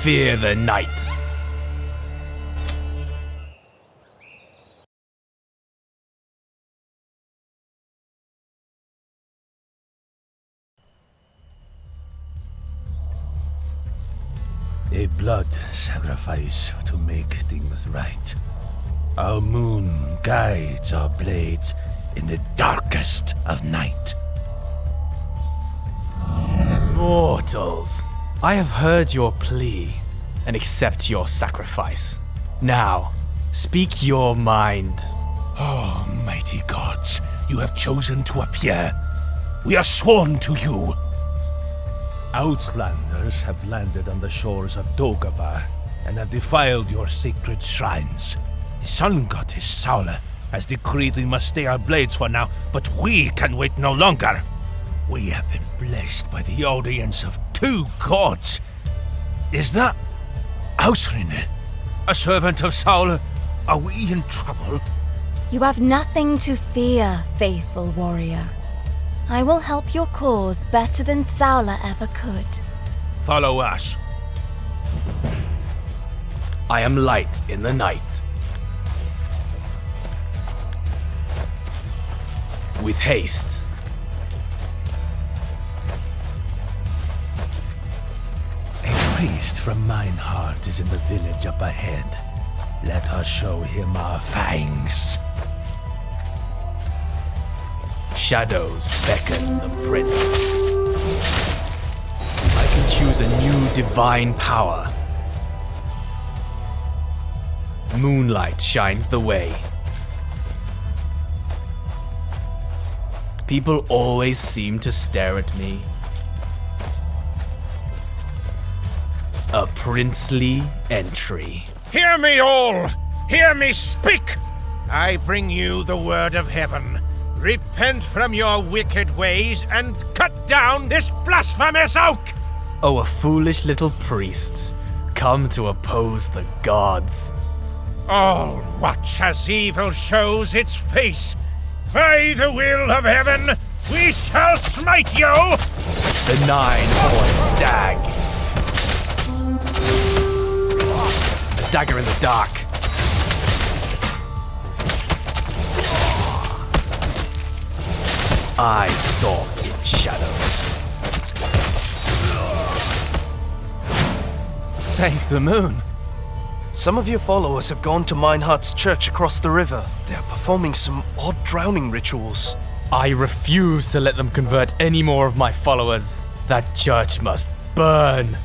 fear the night. A blood sacrifice to make things right. Our moon guides our blades in the darkest of night. Mortals, I have heard your plea and accept your sacrifice. Now, speak your mind. Oh, mighty gods, you have chosen to appear. We are sworn to you. Outlanders have landed on the shores of Dogavar and have defiled your sacred shrines. The sun goddess Saula has decreed we must stay our blades for now, but we can wait no longer. We have been blessed by the audience of 2 gods. Is that Ausrine, a servant of Saula? Are we in trouble? You have nothing to fear, faithful warrior. I will help your cause better than Saula ever could. Follow us. I am light in the night. With haste. A priest from Mineheart is in the village up ahead. Let us show him our fangs. Shadows beckon the prince. I can choose a new divine power. Moonlight shines the way. People always seem to stare at me. A princely entry. Hear me all! Hear me speak! I bring you the word of heaven. Repent from your wicked ways and cut down this blasphemous oak! Oh, a foolish little priest, come to oppose the gods. All watch as evil shows its face. By the will of heaven, we shall smite you! The 9-horned stag. A dagger in the dark. I stalk in shadows. Thank the moon. Some of your followers have gone to Mineheart's church across the river. They are performing some odd drowning rituals. I refuse to let them convert any more of my followers. That church must burn.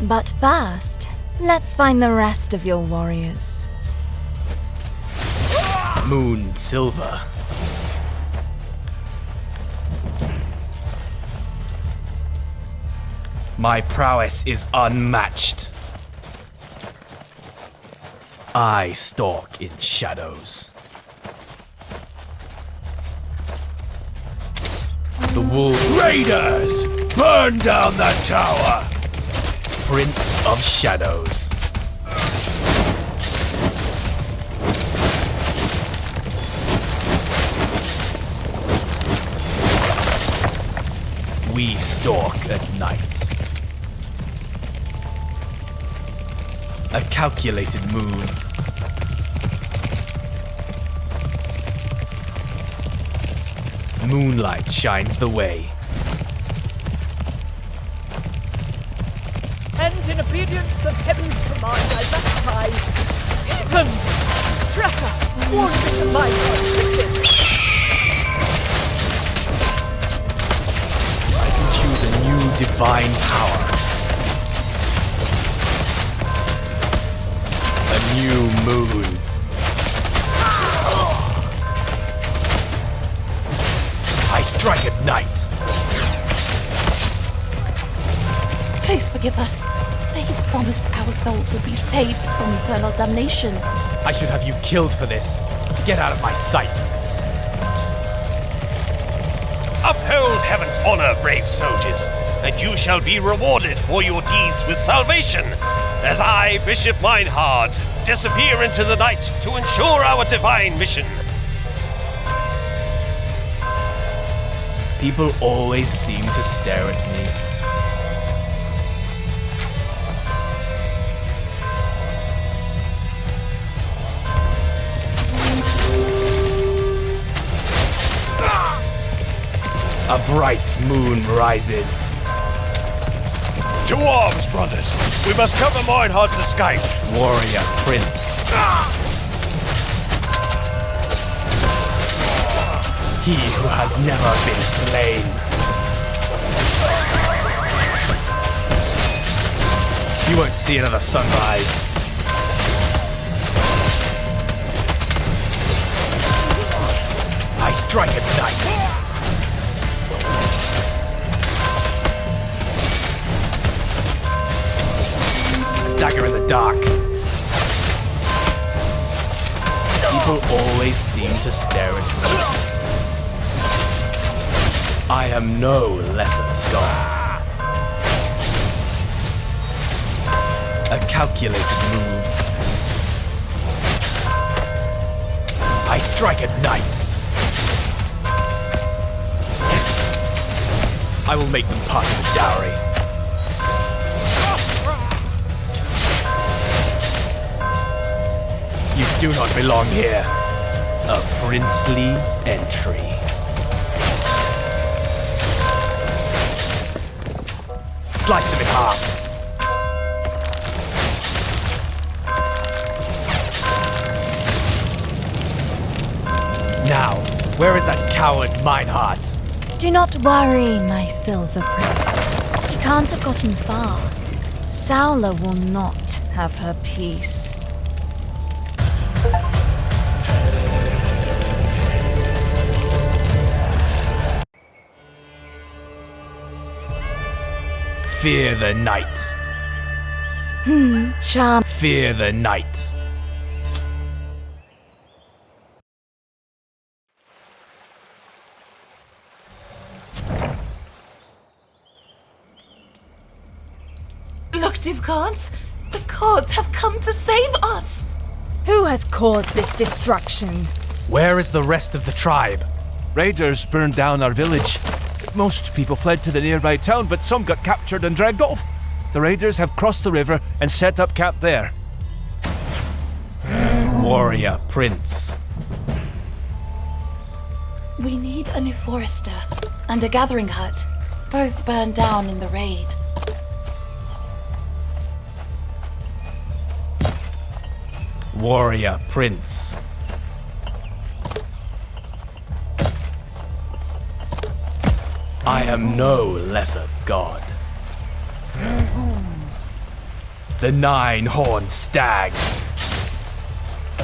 But first, let's find the rest of your warriors. Moon silver. My prowess is unmatched. I stalk in shadows. The wolves. Raiders! Burn down that tower! Prince of Shadows. We stalk at night. A calculated move. Moonlight shines the way. And in obedience of heaven's command, I baptize even Tracker, warrior of my God. I can choose a new divine power. A new moon. I strike at night. Please forgive us. They promised our souls would be saved from eternal damnation. I should have you killed for this. Get out of my sight. Uphold heaven's honor, brave soldiers, and you shall be rewarded for your deeds with salvation, as I, Bishop Meinhard, disappear into the night to ensure our divine mission. People always seem to stare at me. bright moon rises. To arms, brothers! We must cover Meinhard's escape! Warrior Prince. He who has never been slain. You won't see another sunrise. I strike at night. A dagger in the dark. People always seem to stare at me. I am no lesser god. A calculated move. I strike at night. I will make them part of the dowry. You do not belong here. A princely entry. Slice them in half. Now, where is that coward Meinhard? Do not worry, my Silver Prince. He can't have gotten far. Saula will not have her peace. Fear the night. Charm. Fear the night. Look, Divkans! The gods have come to save us! Who has caused this destruction? Where is the rest of the tribe? Raiders burned down our village. Most people fled to the nearby town, but some got captured and dragged off. The raiders have crossed the river and set up camp there. Warrior Prince. We need a new forester and a gathering hut. Both burned down in the raid. Warrior Prince. I am no lesser god. The nine-horned stag.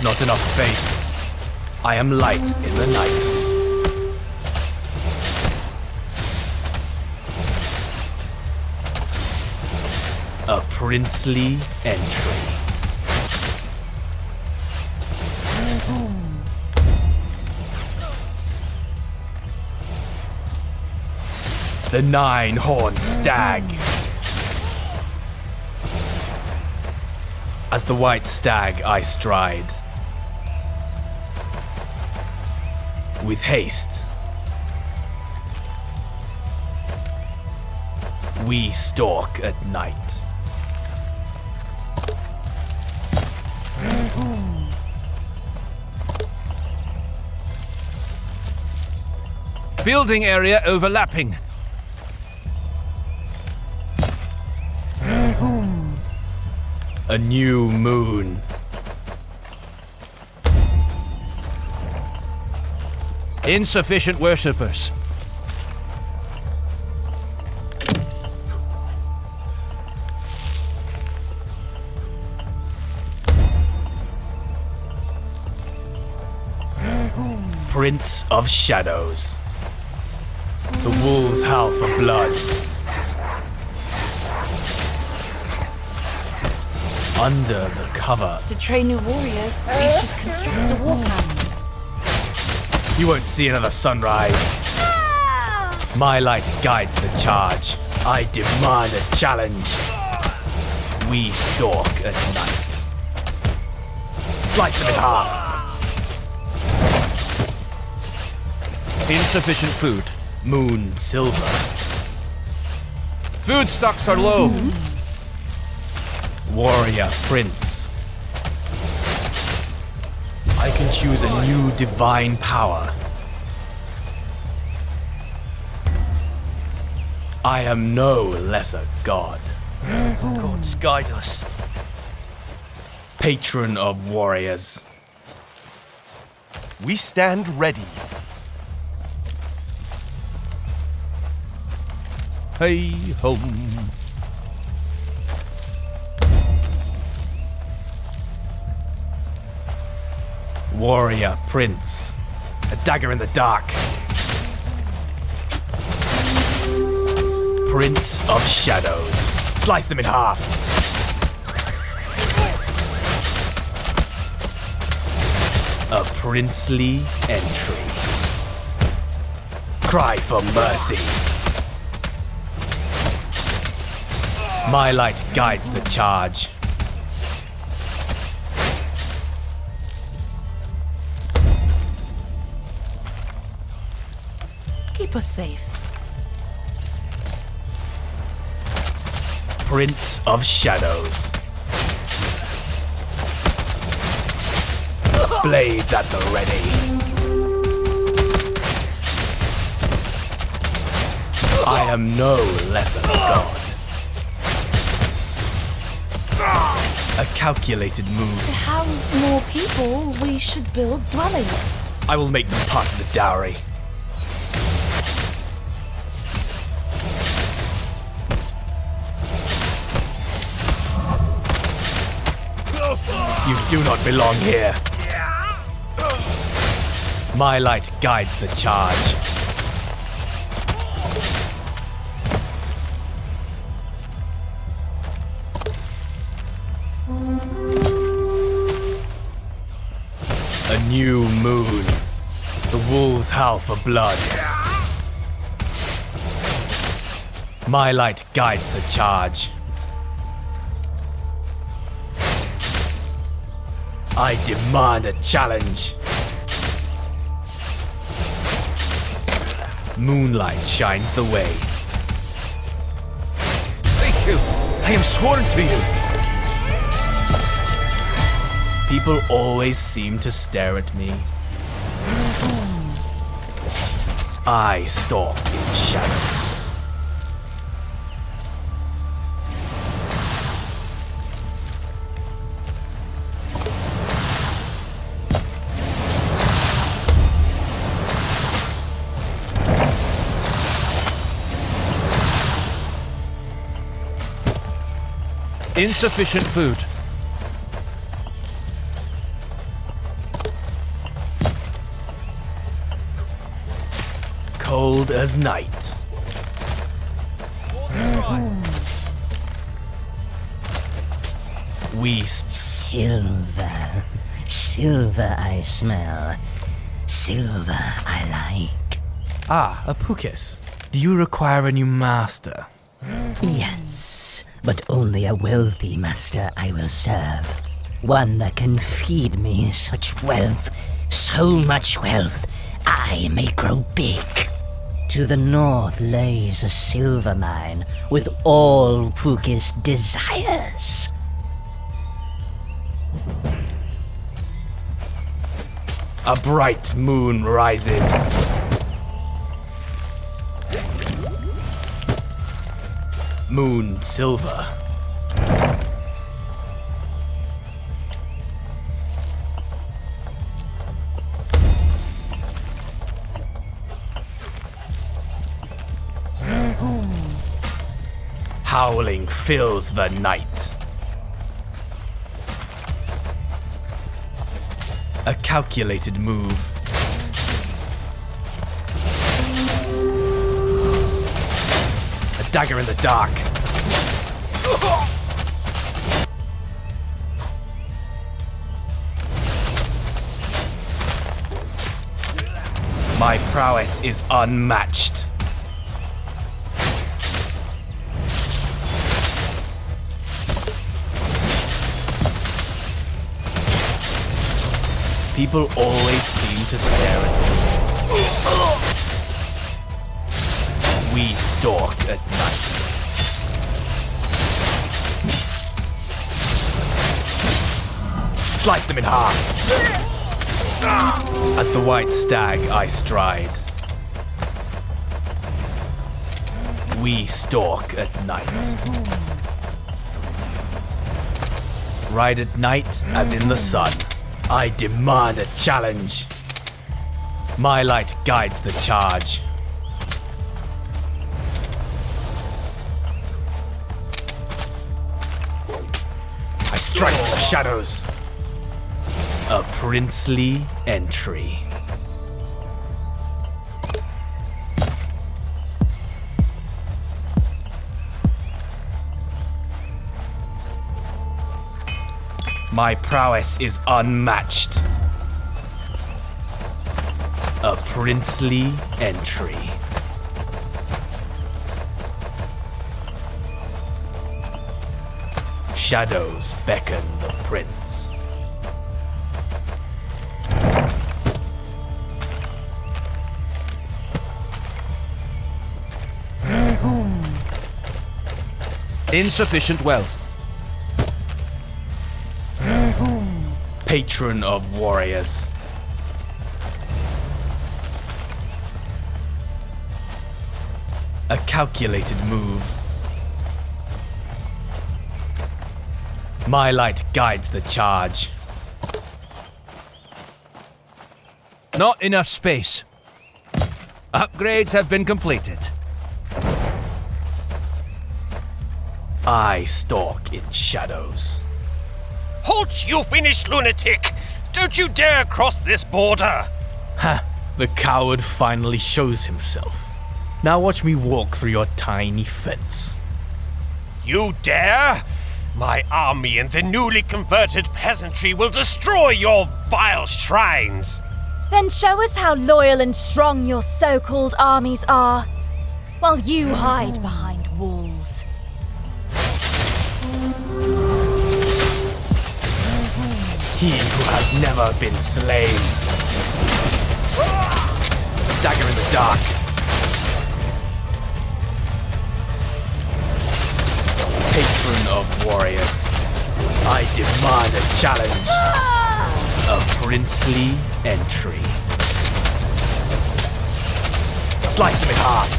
Not enough faith. I am light in the night. A princely entry. The nine-horned stag. As the white stag I stride. With haste. We stalk at night. Building area overlapping. A new moon. Insufficient worshippers. Prince of Shadows. The wolves howl for blood. Under the cover. To train new warriors, we should construct a war camp. You won't see another sunrise. My light guides the charge. I demand a challenge. We stalk at night. Slice them in half. Insufficient food. Moon silver. Food stocks are low. Warrior Prince. I can choose a new divine power. I am no lesser god. Gods guide us. Patron of warriors. We stand ready. Hey home. Warrior prince. A dagger in the dark. Prince of shadows. Slice them in half. A princely entry. Cry for mercy. My light guides the charge. Keep us safe. Prince of shadows. Blades at the ready. I am no lesser god. A calculated move. To house more people, we should build dwellings. I will make them part of the dowry. You do not belong here. My light guides the charge. A new moon. The wolves howl for blood. My light guides the charge. I demand a challenge. Moonlight shines the way. Thank you. I am sworn to you. People always seem to stare at me. I stalk in shadows. Insufficient food. Cold as night. We Silver. Silver I smell. Silver I like. a Pukis. Do you require a new master? Yes, but only a wealthy master I will serve. One that can feed me such wealth, so much wealth, I may grow big. To the north lays a silver mine with all Pukis desires. A bright moon rises. Moon silver. Howling fills the night. A calculated move. A dagger in the dark. My prowess is unmatched. People always seem to stare at me. We stalk at night. Slice them in half. As the white stag I stride. We stalk at night. Ride at night as in the sun. I demand a challenge. My light guides the charge. I strike the shadows. A princely entry. My prowess is unmatched. A princely entry. Shadows beckon the prince. Insufficient wealth. Patron of warriors. A calculated move. My light guides the charge. Not enough space. Upgrades have been completed. I stalk in shadows. Halt, you Finnish lunatic! Don't you dare cross this border! Ha! The coward finally shows himself. Now watch me walk through your tiny fence. You dare? My army and the newly converted peasantry will destroy your vile shrines! Then show us how loyal and strong your so-called armies are, while you hide behind walls. He who has never been slain. Dagger in the dark. Patron of warriors. I demand a challenge. A princely entry. Slice them in half.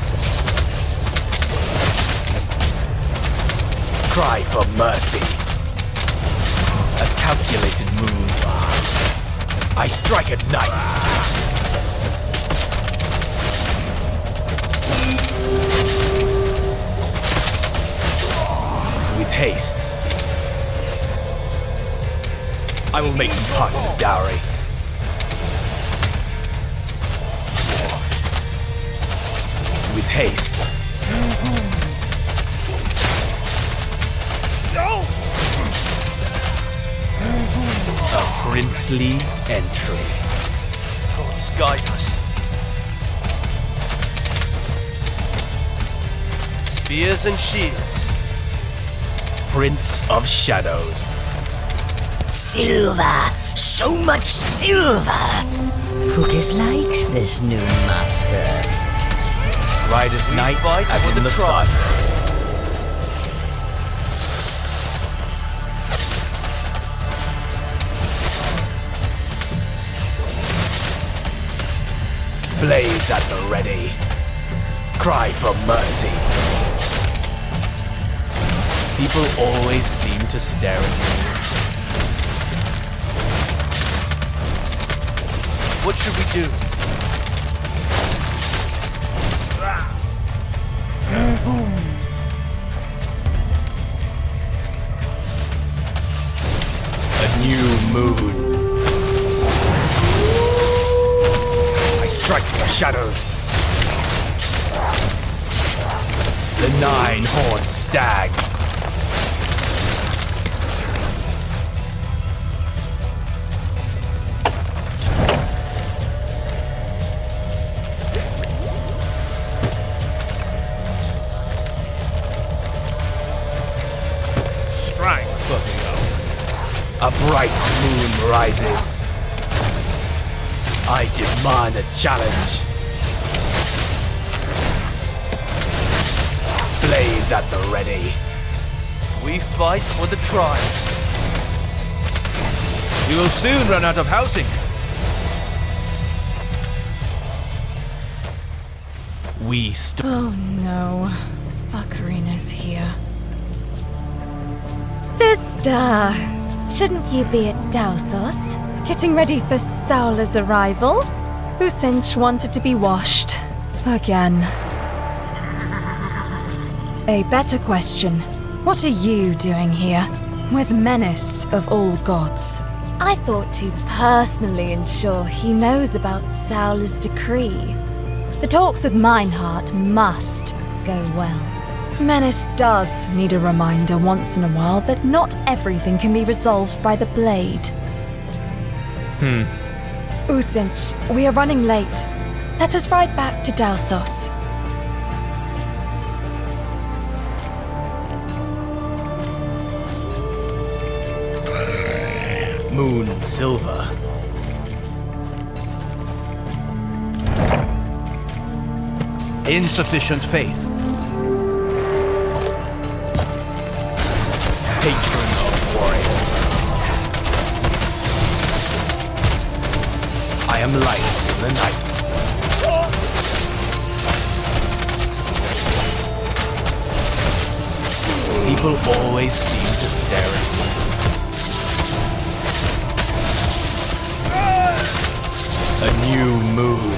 Cry for mercy. A calculated move. I strike at night. With haste. I will make them part of the dowry. With haste. A princely entry. Gods guide us. Spears and shields. Prince of Shadows. Silver! So much silver! Hookus likes this new master. Ride at night fight as for in the the tribe. sun. Blades at the ready. Cry for mercy. People always seem to stare at me. What should we do? A new moon. I strike the shadows. The nine-horned stag. Strike, A bright moon rises. I demand a challenge. Blades at the ready. We fight for the tribe. We will soon run out of housing. We Oh no. Ocarina's here. Sister! Shouldn't you be at Dausos? Getting ready for Saula's arrival? Usench wanted to be washed. Again. A better question. What are you doing here? With Menace of all gods. I thought to personally ensure he knows about Saula's decree. The talks with Meinhardt must go well. Menace does need a reminder once in a while that not everything can be resolved by the blade. Usench, we are running late. Let us ride back to Dausos. Moon Silver. Insufficient faith. Patron of warriors. I am light in the night. People always seem to stare at me. A new moon.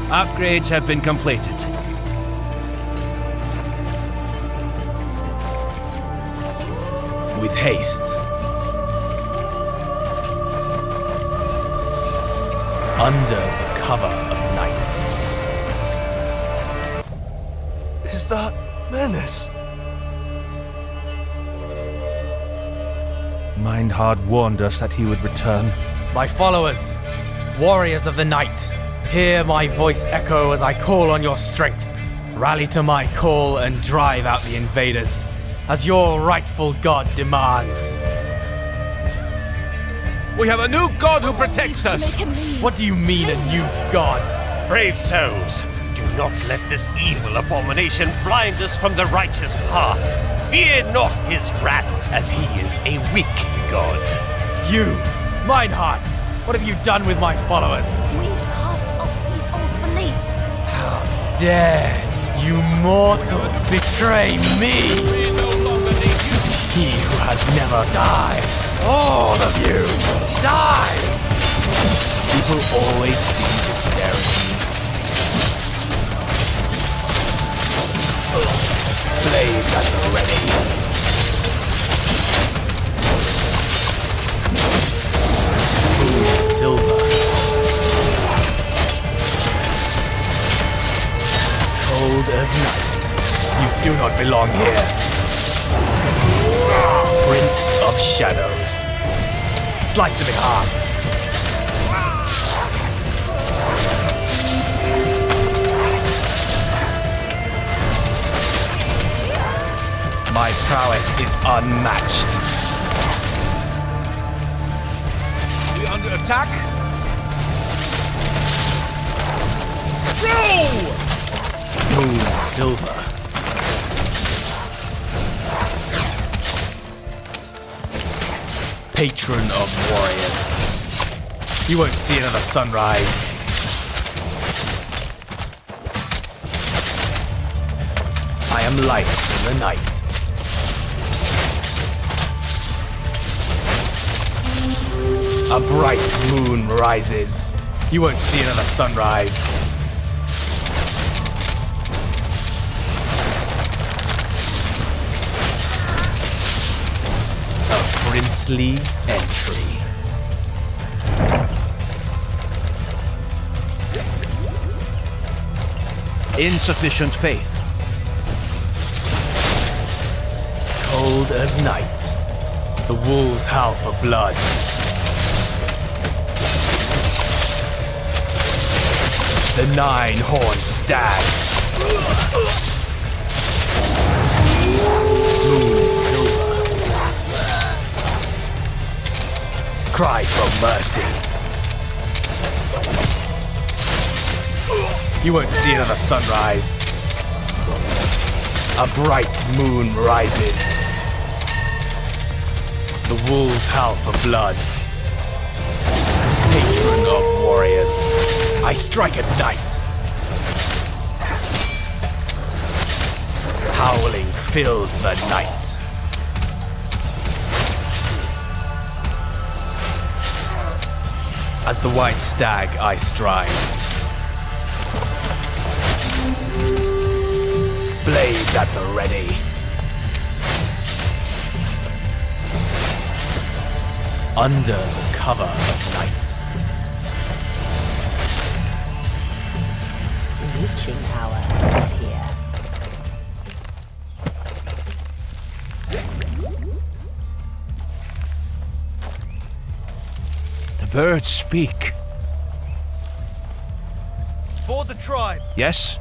Upgrades have been completed. With haste. Under the cover of night. Is that Menace? Meinhardt warned us that he would return. My followers, warriors of the night, hear my voice echo as I call on your strength. Rally to my call and drive out the invaders, as your rightful god demands. We have a new god who protects us! What do you mean, a new god? Brave souls, do not let this evil abomination blind us from the righteous path. Fear not his wrath, as he is a weak god. You, Meinhardt, what have you done with my followers? We cast off these old beliefs. How dare you mortals betray me? He who has never died. All of you, die! People always seem to stare at me. Blaze at the ready. Moon Silver. Cold as night. You do not belong here. Prince of Shadows. Slice him in half. My prowess is unmatched. We under attack? Moon Silver. Patron of warriors. You won't see another sunrise. I am light in the night. A bright moon rises. You won't see another sunrise. A princely entry. Insufficient faith. Cold as night. The wolves howl for blood. The nine-horned stag. Moon Silver. Cry for mercy. You won't see another sunrise. A bright moon rises. The wolves howl for blood. Patron of warriors. I strike at night. Howling fills the night. As the white stag I stride. Blades at the ready. Under the cover of night. The witching hour is here. The birds speak. For the tribe. Yes?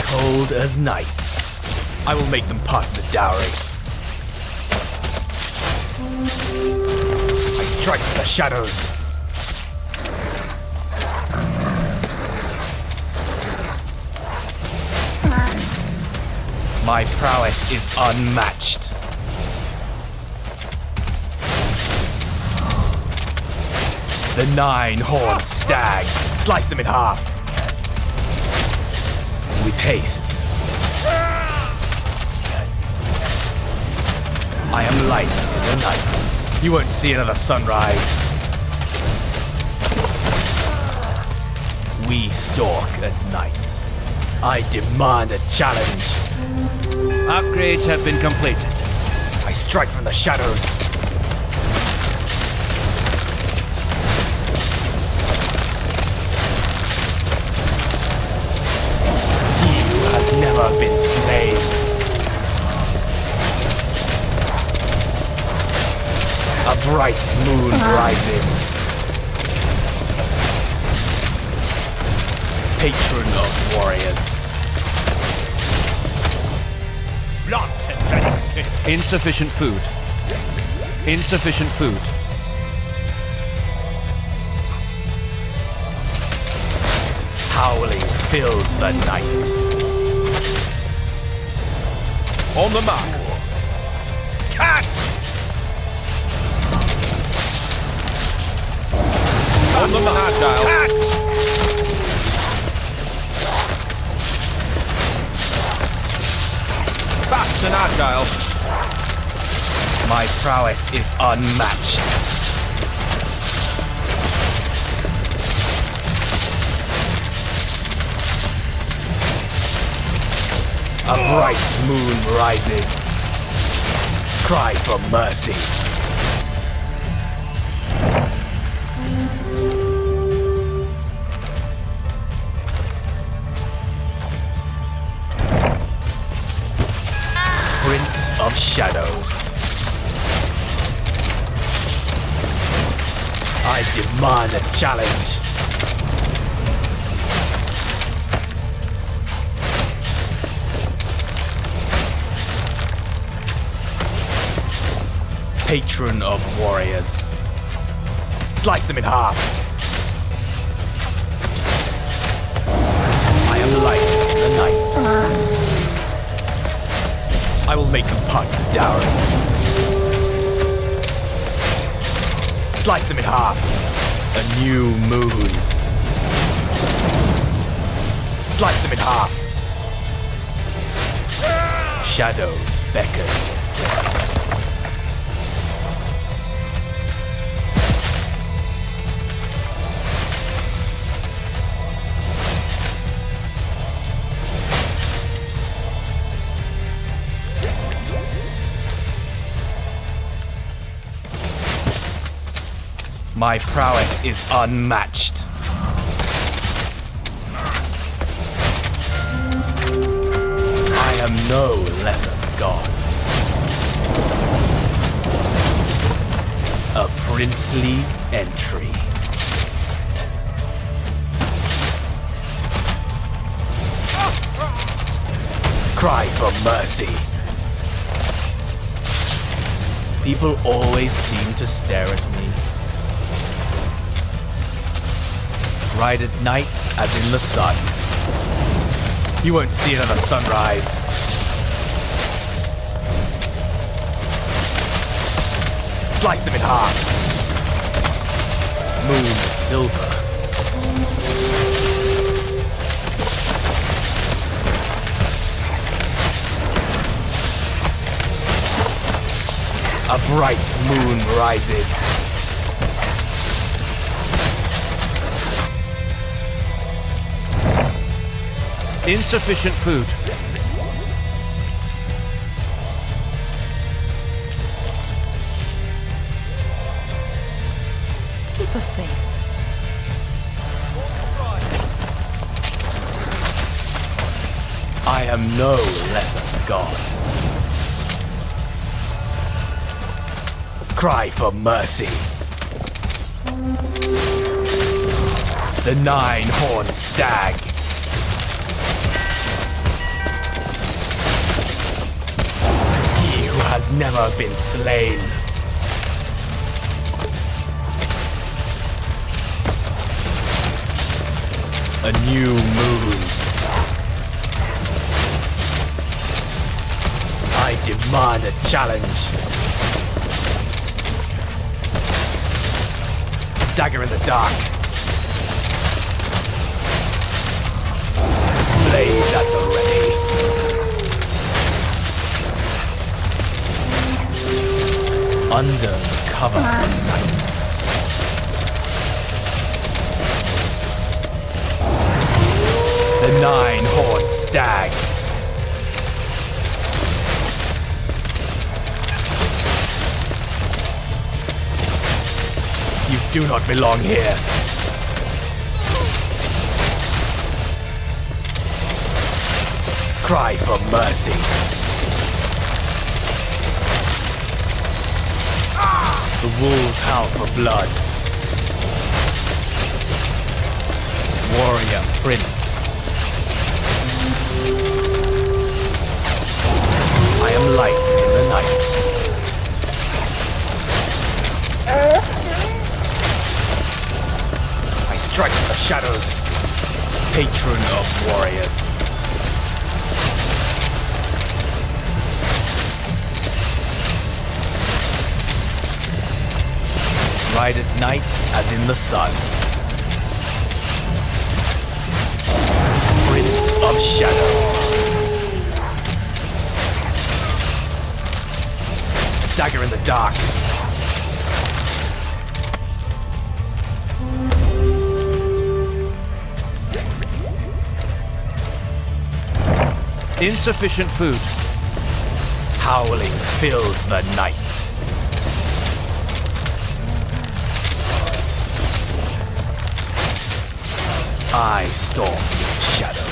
Cold as night. I will make them pass the dowry. I strike the shadows. My prowess is unmatched. The 9-horned stag. Slice them in half. With haste. I am light in the night. You won't see another sunrise. We stalk at night. I demand a challenge. Upgrades have been completed. I strike from the shadows. He who has never been slain. A bright moon rises. Patron of warriors. Insufficient food. Insufficient food. Howling fills the night. On the mark. Catch! On the mark, Agile. Catch! Fast and agile. My prowess is unmatched. A bright moon rises. Cry for mercy. Prince of Shadows. I demand a challenge. Patron of warriors. Slice them in half. I am light in the night. I will make them pass the dowry. Slice them in half. A new moon. Slice them in half. Shadows beckon. My prowess is unmatched. I am no lesser god. A princely entry. Cry for mercy. People always seem to stare at me. Bright at night as in the sun. You won't see another sunrise. Slice them in half. Moon silver. A bright moon rises. Insufficient food. Keep us safe. I am no lesser god. Cry for mercy. The nine-horned stag. He who has never been slain. A new moon. I demand a challenge. Dagger in the dark. Blaze at the ready. Under cover of night. The nine-horned stag. You do not belong here. Cry for mercy. The wolves howl for blood. Warrior prince. I am light in the night. I strike from the shadows. Patron of warriors. Ride at night as in the sun. Prince of shadow. Dagger in the dark. Insufficient food. Howling fills the night. I stalk in shadows.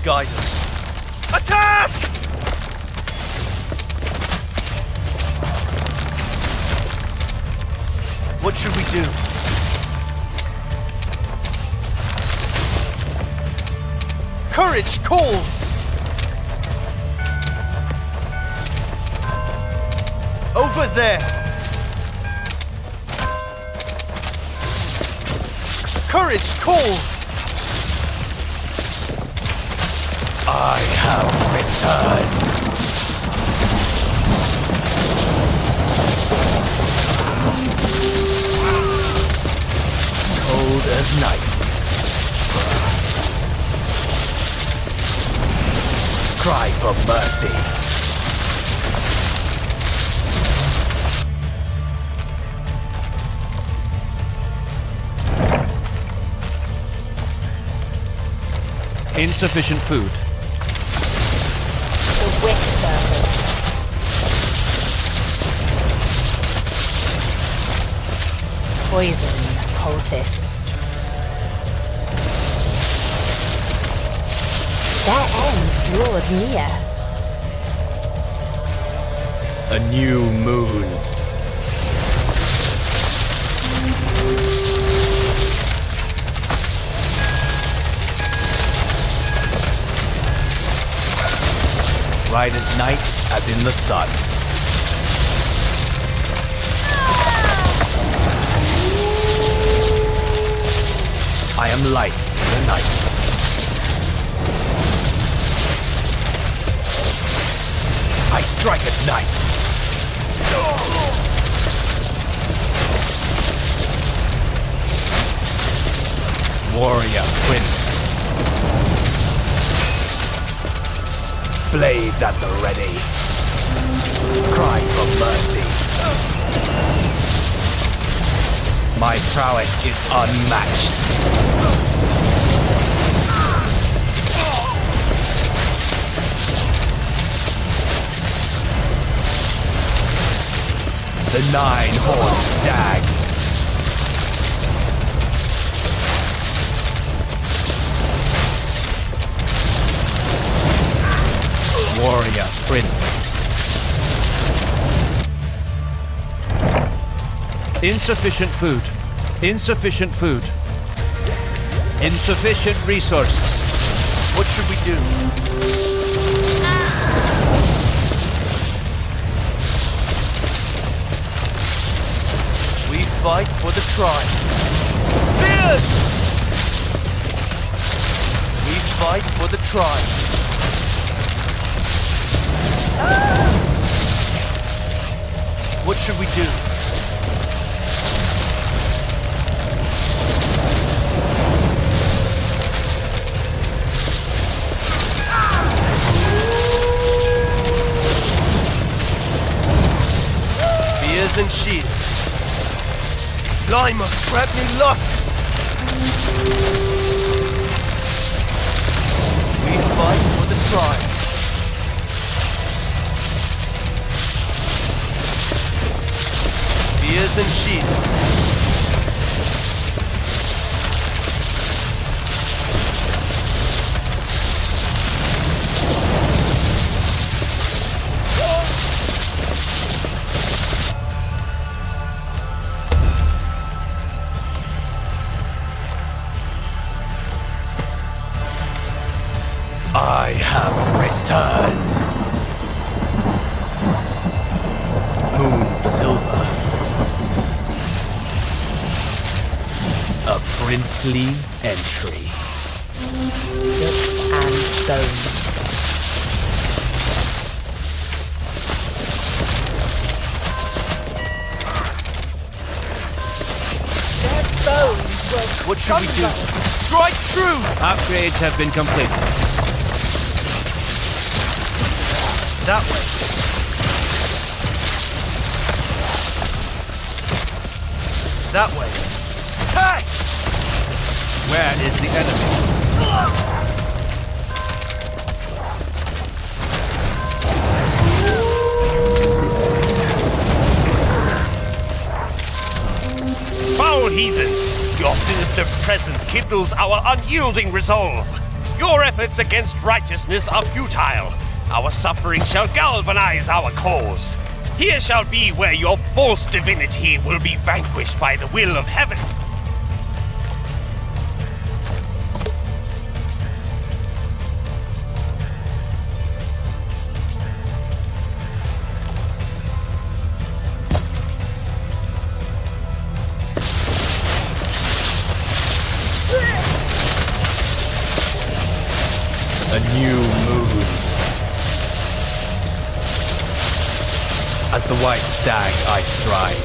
Guide us. Attack! What should we do? Courage calls! Over there! Courage calls! I have returned. Cold as night. Cry for mercy. Insufficient food. quick servant. Poison poultice. Their end draws near. A new moon. Bright at night as in the sun. I am light in the night. I strike at night. Warrior Prince. Blades at the ready. Cry for mercy. My prowess is unmatched. The nine-horned stag. Warrior Prince. Insufficient food. Insufficient food. Insufficient resources. What should we do? We fight for the tribe. Spears! We fight for the tribe. What should we do? Spears and shields. Lima, grab me luck! We fight for the tribe. Spears and shields. I have returned. Moon silver. A princely entry. Sticks and stones. Their bones will What should we do? crumble. Strike true! Upgrades have been completed. That way. That way. Attack! Where is the enemy? Foul heathens! Your sinister presence kindles our unyielding resolve. Your efforts against righteousness are futile. Our suffering shall galvanize our cause. Here shall be where your false divinity will be vanquished by the will of heaven. A new moon. As the white stag I stride.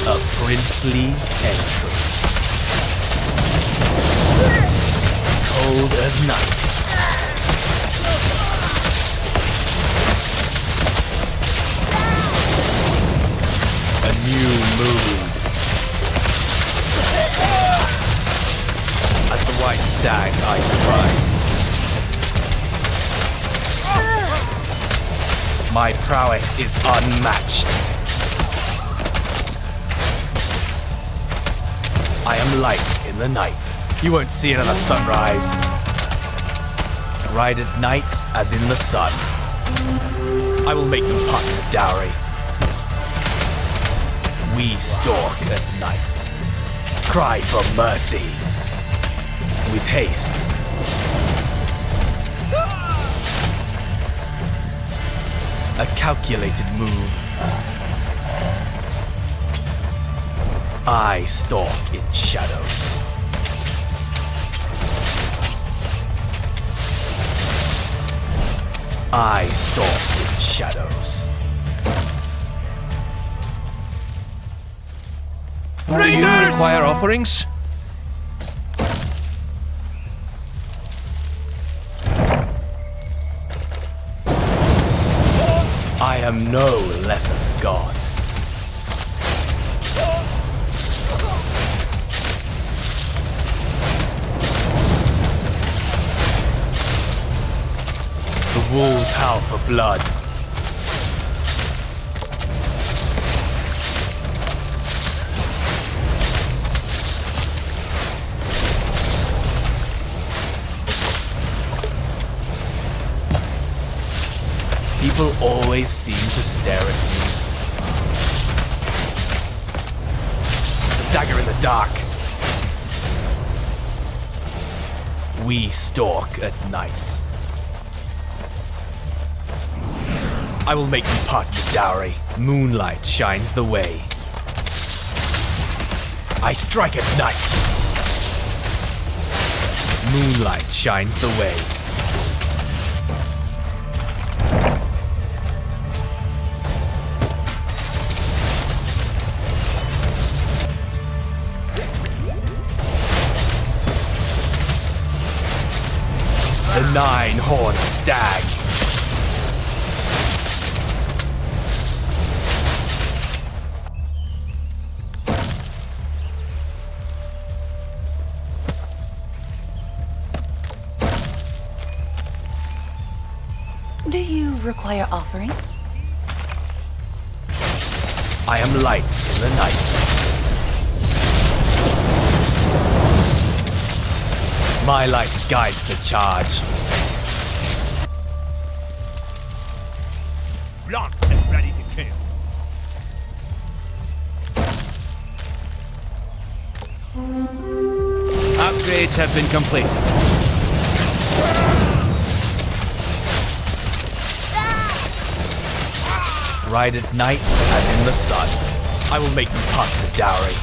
A princely entry. Cold as night. A new moon. As the white stag I stride. My prowess is unmatched. I am light in the night. You won't see another sunrise. Ride at night as in the sun. I will make them part of the dowry. We stalk at night. Cry for mercy. With haste. A calculated move. I stalk in shadows. I stalk in shadows. Do you require offerings? I am no lesser god. The wolves howl for blood. People always seem to stare at me. The dagger in the dark. We stalk at night. I will make you part of the dowry. Moonlight shines the way. I strike at night. Moonlight shines the way. The nine-horned stag. Do you require offerings? I am light in the night. My light guides the charge. Locked and ready to kill. Upgrades have been completed. Ride at night as in the sun. I will make you part of the dowry.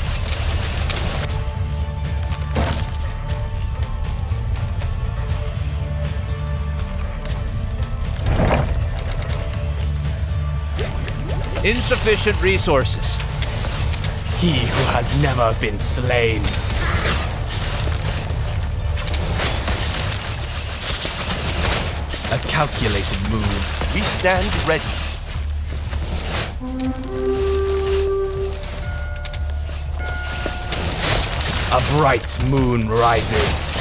Insufficient resources. He who has never been slain. A calculated move. We stand ready. A bright moon rises.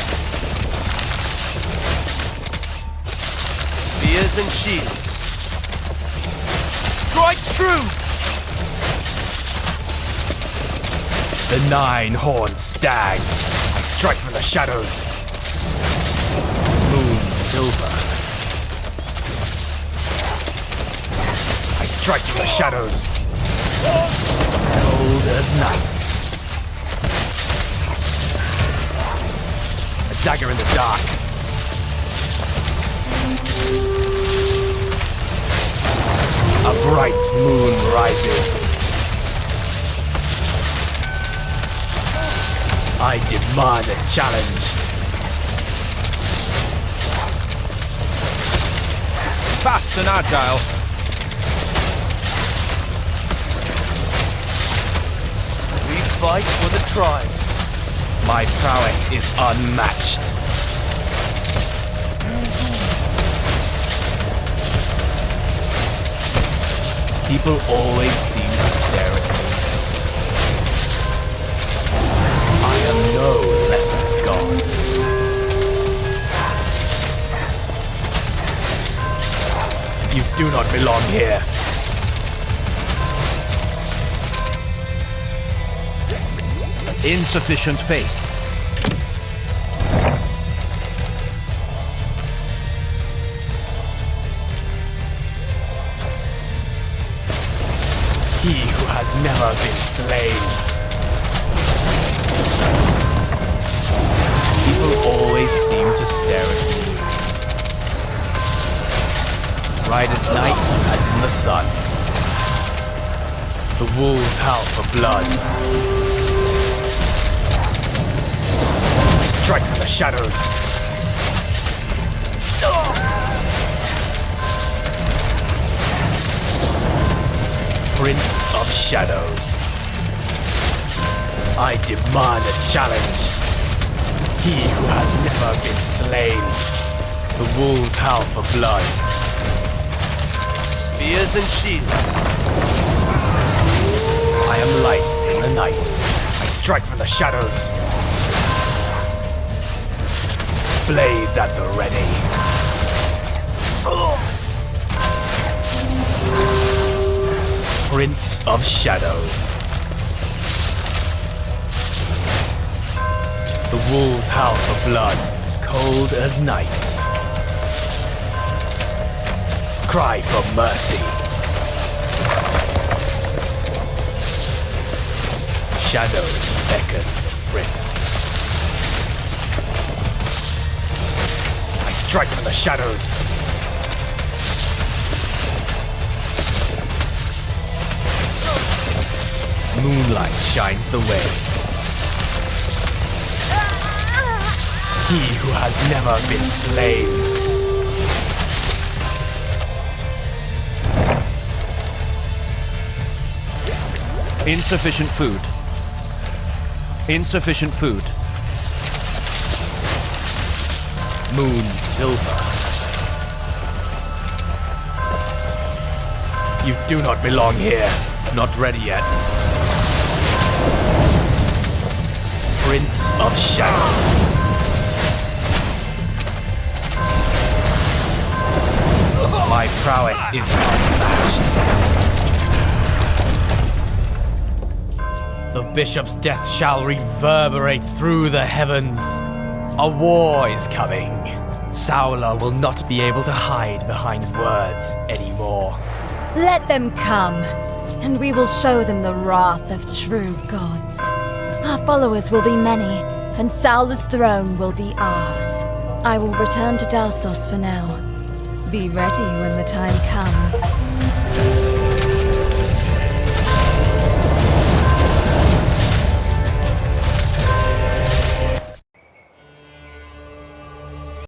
Spears and shields. Strike true! The nine-horned stag. I strike from the shadows. Moon silver. I strike from the shadows. Cold as night. A dagger in the dark. A bright moon rises. I demand a challenge. Fast and agile. We fight for the tribe. My prowess is unmatched. People always seem to stare at me. I am no lesser god. You do not not belong here. Insufficient faith. He who has never been slain. People always seem to stare at me. Right at night as in the sun. The wolves howl for blood. I strike from the shadows. Prince of Shadows. I demand a challenge. He who has never been slain. The wolves howl for blood. Spears and shields. I am light in the night. I strike from the shadows. Blades at the ready. Prince of Shadows. The wolves howl for blood, cold as night. Cry for mercy. Shadows beckon Prince. I strike from the shadows. Moonlight shines the way. He who has never been slain. Insufficient food. Insufficient food. Moon silver. You do not belong here. Not ready yet. Prince of Shadow. My prowess is unmatched. The bishop's death shall reverberate through the heavens. A war is coming. Saula will not be able to hide behind words anymore. Let them come, and we will show them the wrath of true gods. Our followers will be many, and Saula's throne will be ours. I will return to Dalsos for now. Be ready when the time comes.